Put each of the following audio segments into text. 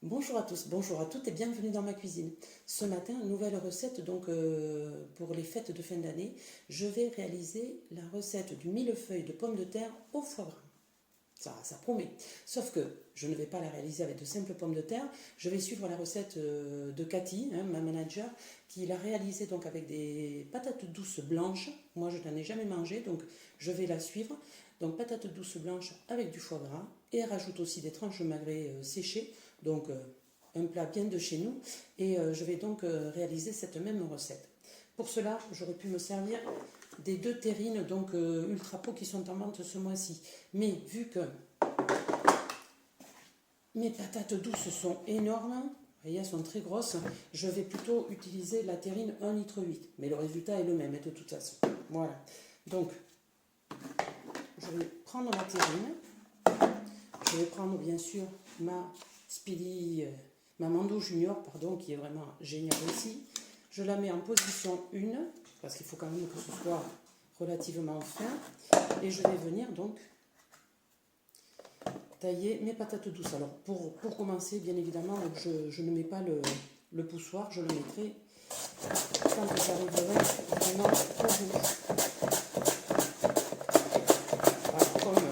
Bonjour à tous, bonjour à toutes et bienvenue dans ma cuisine. Ce matin, nouvelle recette donc pour les fêtes de fin d'année. Je vais réaliser la recette du millefeuille de pommes de terre au foie gras. Ça promet. Sauf que je ne vais pas la réaliser avec de simples pommes de terre. Je vais suivre la recette de Cathy, ma manager, qui l'a réalisée donc avec des patates douces blanches. Moi, je n'en ai jamais mangé, donc je vais la suivre. Donc patates douces blanches avec du foie gras. Et elle rajoute aussi des tranches de magret séchées. Donc un plat bien de chez nous. Et je vais donc réaliser cette même recette. Pour cela, j'aurais pu me servir des deux terrines donc ultra pot qui sont en vente ce mois-ci. Mais vu que mes patates douces sont énormes, vous voyez, elles sont très grosses, je vais plutôt utiliser la terrine 1,8 litre. Mais le résultat est le même de toute façon. Voilà. Donc, je vais prendre ma terrine. Je vais prendre bien sûr ma Speedy, ma Mando Junior, pardon, qui est vraiment géniale aussi. Je la mets en position 1, parce qu'il faut quand même que ce soit relativement fin. Et je vais venir donc tailler mes patates douces. Alors pour commencer, bien évidemment, donc je ne mets pas le poussoir, je le mettrai quand j'arriverai vraiment au bout. Alors, comme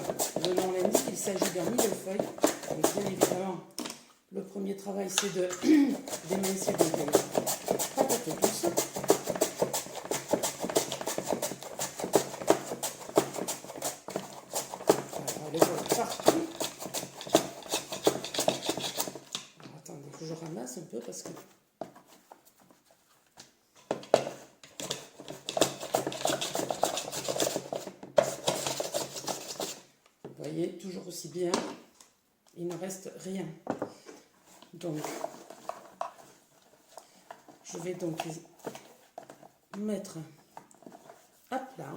le nom l'indique, il s'agit d'un millefeuille. Donc bien évidemment, le premier travail c'est de d'émincer donc les patates douces. Voilà, les voilà partout. Attendez que je ramasse un peu parce que vous voyez, toujours aussi bien, il ne reste rien. Donc, je vais donc les mettre à plat.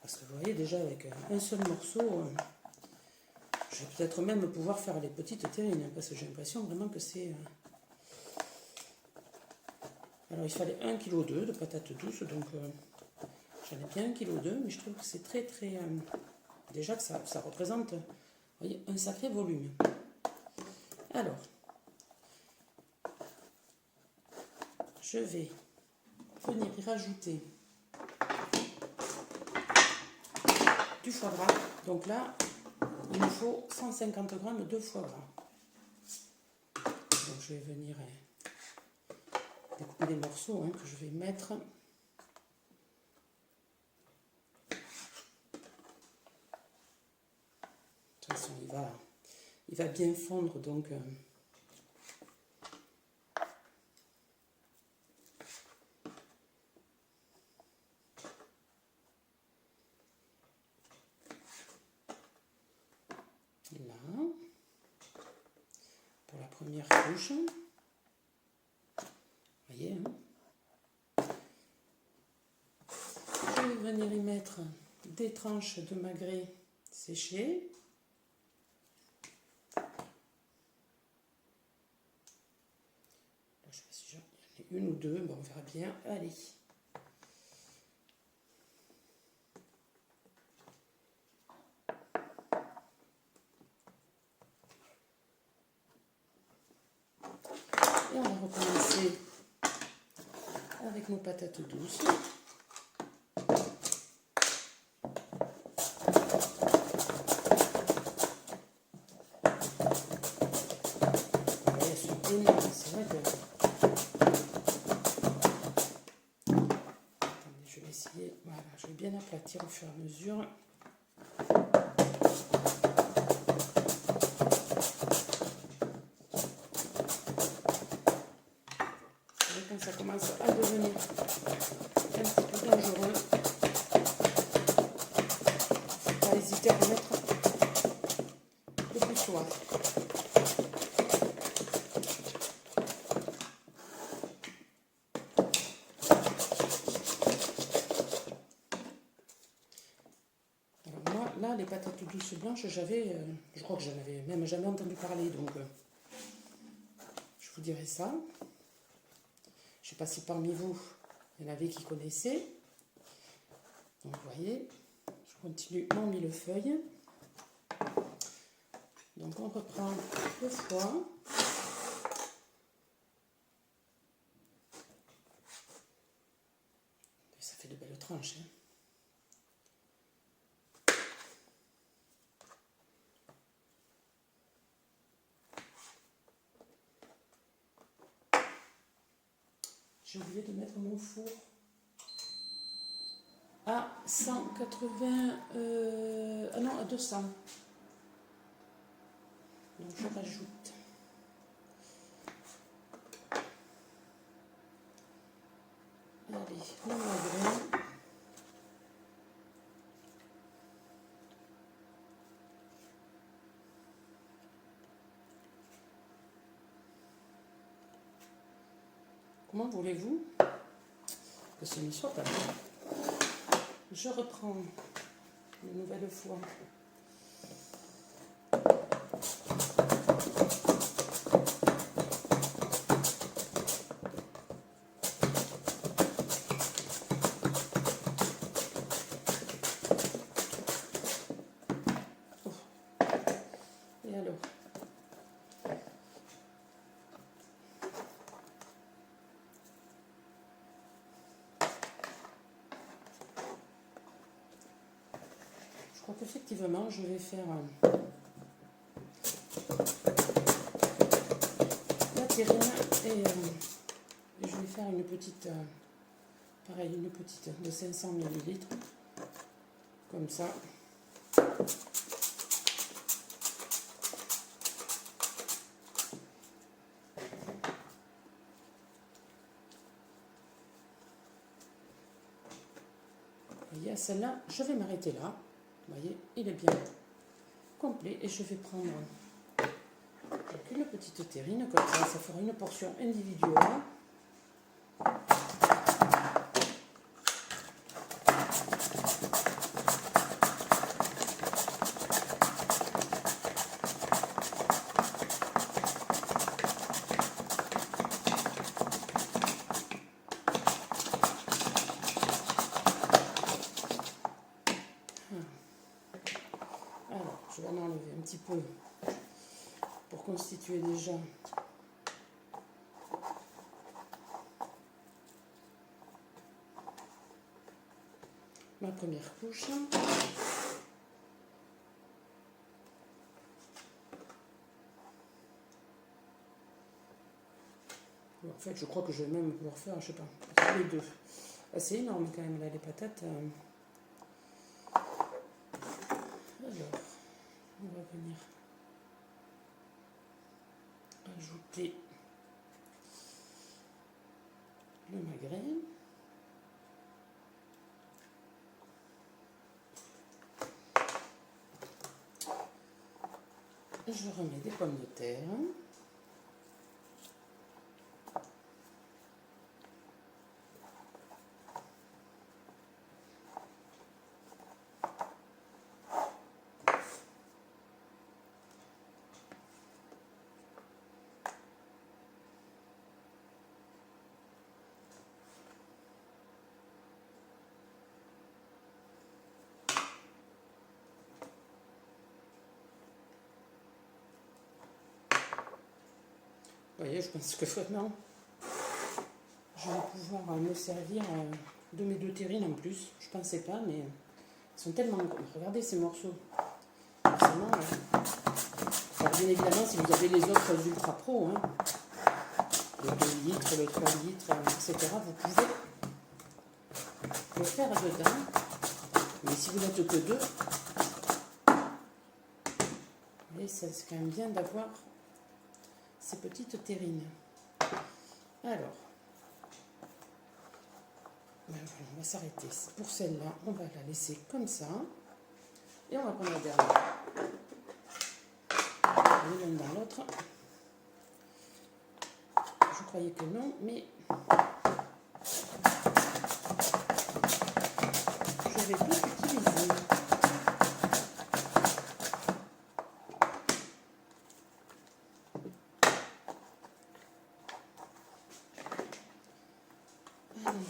Parce que vous voyez, déjà avec un seul morceau, je vais peut-être même pouvoir faire les petites terrines, parce que j'ai l'impression vraiment que c'est... Alors, il fallait 1,2 kg de patates douces, donc j'en ai bien 1,2 kg, mais je trouve que c'est très, très... déjà que ça représente, vous voyez, un sacré volume. Alors, je vais venir y rajouter du foie gras. Donc là, il me faut 150 g de foie gras. Donc je vais venir découper des morceaux que je vais mettre. De toute façon, il va bien fondre, donc là, pour la première couche. Vous voyez, je vais venir y mettre des tranches de magret séchées. Je ne sais pas si j'en ai une ou deux, bon, on verra bien. Allez. Et on va recommencer avec nos patates douces. Elles sont énormes, c'est vrai que... Attendez, je vais essayer, voilà, je vais bien aplatir au fur et à mesure. Quand ça commence à devenir un petit peu dangereux, il ne faut pas hésiter à mettre le poussoir. Alors moi, là, les patates douces blanches, je crois que j'en avais même jamais entendu parler, donc je vous dirai ça. Je ne sais pas si parmi vous, il y en avait qui connaissaient. Donc vous voyez, je continue mon millefeuille. Donc on reprend le foie. Ça fait de belles tranches. Hein. J'ai oublié de mettre mon four à 180... ah non, à 200. Donc je rajoute. Allez, le magret. Comment voulez-vous que ce ne soit pas bon? Je reprends une nouvelle fois. Oh. Et alors? Je crois qu'effectivement, je vais faire la terrine et je vais faire une petite, pareil, une petite de 500 ml, comme ça. Et à celle-là, je vais m'arrêter là. Vous voyez, il est bien complet et je vais prendre donc une petite terrine, comme ça fera une portion individuelle. Alors, je vais en enlever un petit peu pour constituer déjà ma première couche. En fait, je crois que je vais même pouvoir faire, je sais pas, les deux. C'est énorme quand même, là, les patates. Alors, on va venir ajouter le magret. Je remets des pommes de terre. Vous voyez, je pense que maintenant, je vais pouvoir me servir de mes deux terrines en plus. Je ne pensais pas, mais elles sont tellement... Regardez ces morceaux. Forcément, alors bien évidemment, si vous avez les autres Ultra Pro, hein, le 2 litres, le 3 litres, etc., vous pouvez le faire dedans. Mais si vous n'êtes que deux, et c'est quand même bien d'avoir ces petites terrines. Alors, ben voilà, on va s'arrêter. Pour celle-là, on va la laisser comme ça. Et on va prendre la dernière. L'une dans l'autre. Je croyais que non, mais je vais tout utiliser. Allez.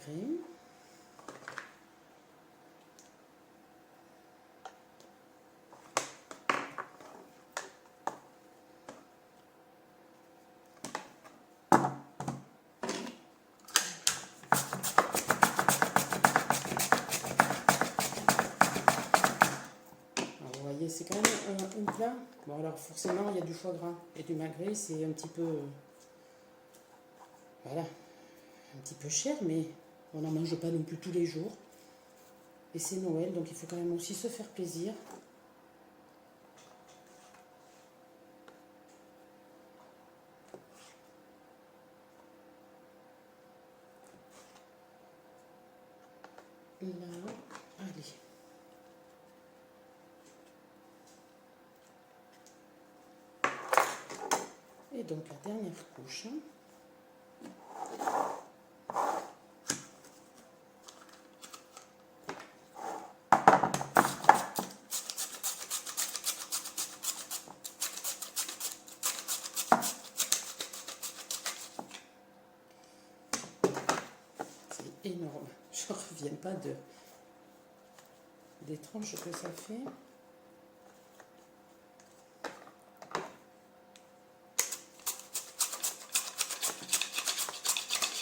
purée. C'est quand même un plat. Bon, alors forcément, il y a du foie gras et du magret. C'est un petit peu. Voilà. Un petit peu cher, mais on n'en mange pas non plus tous les jours. Et c'est Noël, donc il faut quand même aussi se faire plaisir. Là, allez. Et donc la dernière couche. C'est énorme. Je ne reviens pas des tranches que ça fait.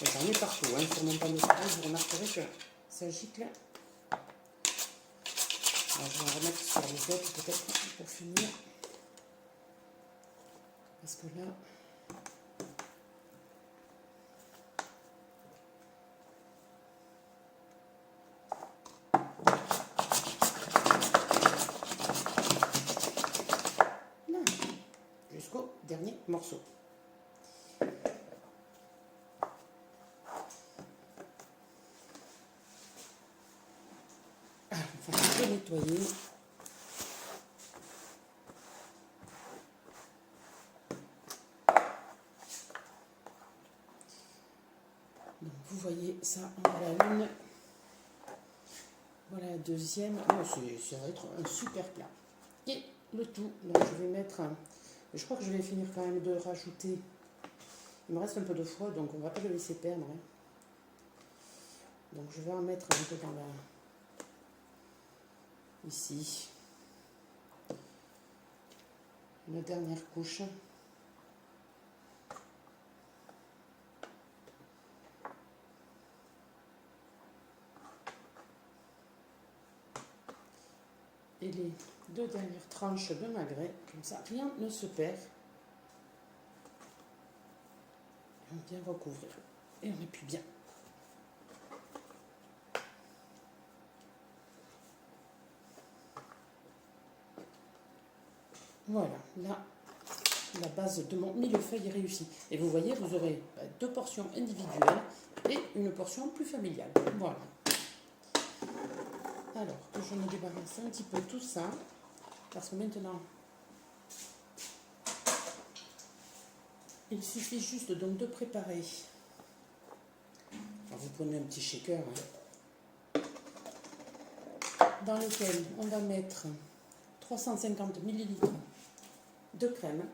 J'en ai partout, hein, sur mon pan de travail, vous remarquerez que ça gicle. Alors, je vais en remettre sur les autres peut-être pour finir. Parce que là... Là, jusqu'au dernier morceau. Nettoyer. Donc vous voyez ça, voilà une, voilà la deuxième. Oh, ça va être un super plat. Et le tout, donc je vais mettre, je crois que je vais finir quand même de rajouter, il me reste un peu de foie, donc on ne va pas le laisser perdre. Hein. Donc je vais en mettre un peu dans la... Ici, une dernière couche. Et les deux dernières tranches de magret, comme ça rien ne se perd. Et on vient recouvrir. Et on appuie bien. Voilà, là, la base de mon millefeuille est réussie. Et vous voyez, vous aurez deux portions individuelles et une portion plus familiale. Voilà. Alors, que je me débarrasse un petit peu tout ça, parce que maintenant, il suffit juste donc de préparer. Alors, vous prenez un petit shaker dans lequel on va mettre 350 ml de crème.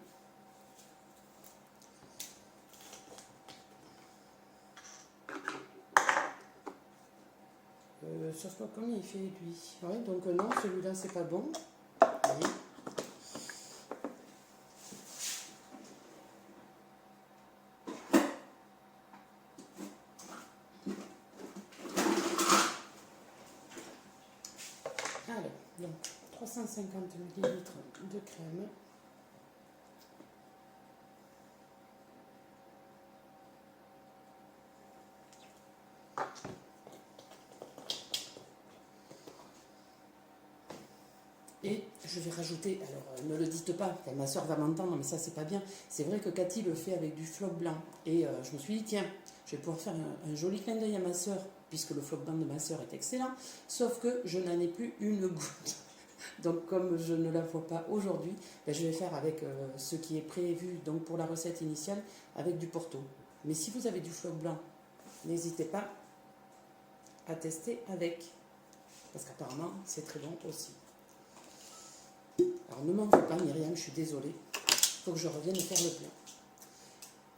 Sauf pas combien il fait lui. Ouais, donc non, celui-là c'est pas bon. Voyez. Alors, donc 350 ml de crème. Et je vais rajouter, alors ne le dites pas, ma soeur va m'entendre, mais ça c'est pas bien. C'est vrai que Cathy le fait avec du floc blanc. Et je me suis dit, tiens, je vais pouvoir faire un joli clin d'œil à ma soeur, puisque le floc blanc de ma soeur est excellent. Sauf que je n'en ai plus une goutte. Donc comme je ne la vois pas aujourd'hui, ben, je vais faire avec ce qui est prévu donc pour la recette initiale, avec du Porto. Mais si vous avez du floc blanc, n'hésitez pas à tester avec, parce qu'apparemment c'est très bon aussi. Alors ne m'en veux pas Myriam, je suis désolée. Il faut que je revienne faire le plat.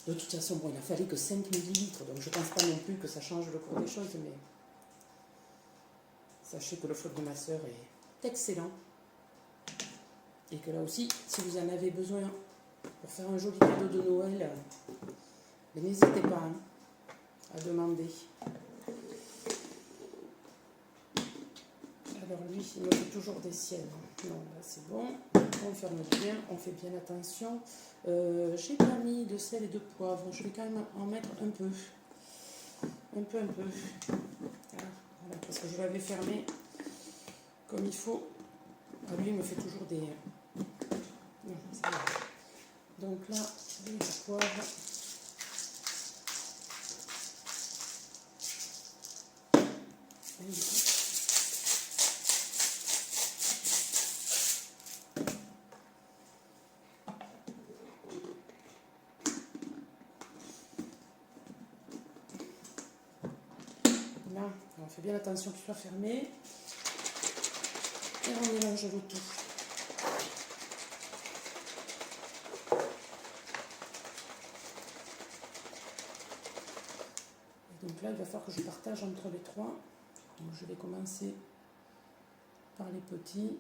De toute façon, bon, il a fallu que 5 millilitres, donc je ne pense pas non plus que ça change le cours des choses, mais sachez que le flot de ma soeur est excellent. Et que là aussi, si vous en avez besoin pour faire un joli cadeau de Noël, n'hésitez pas à demander. Alors lui, il me fait toujours des siennes. Non, là c'est bon. On ferme bien, on fait bien attention. J'ai pas mis de sel et de poivre. Je vais quand même en mettre un peu. Un peu. Voilà, parce que je l'avais fermé comme il faut. Ah, lui, il me fait toujours des... Non, ça va. Donc là, du poivre. Là, on fait bien attention qu'il soit fermé. Et on mélange le tout. Et donc là, il va falloir que je partage entre les trois. Donc je vais commencer par les petits.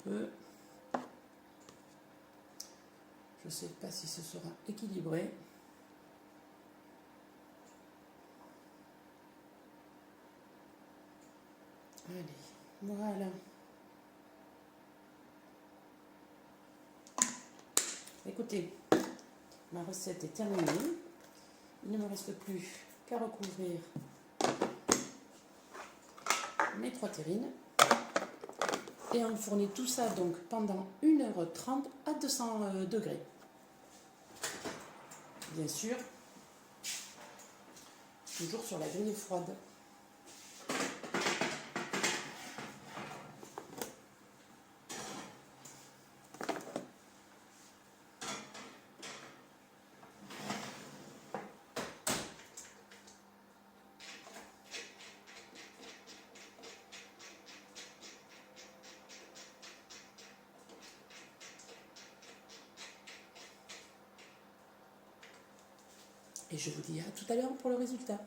Peu. Je ne sais pas si ce sera équilibré. Allez, voilà. Écoutez, ma recette est terminée. Il ne me reste plus qu'à recouvrir mes 3 terrines. Et enfourner tout ça donc pendant 1h30 à 200 degrés. Bien sûr, toujours sur la grille froide. Et je vous dis à tout à l'heure pour le résultat.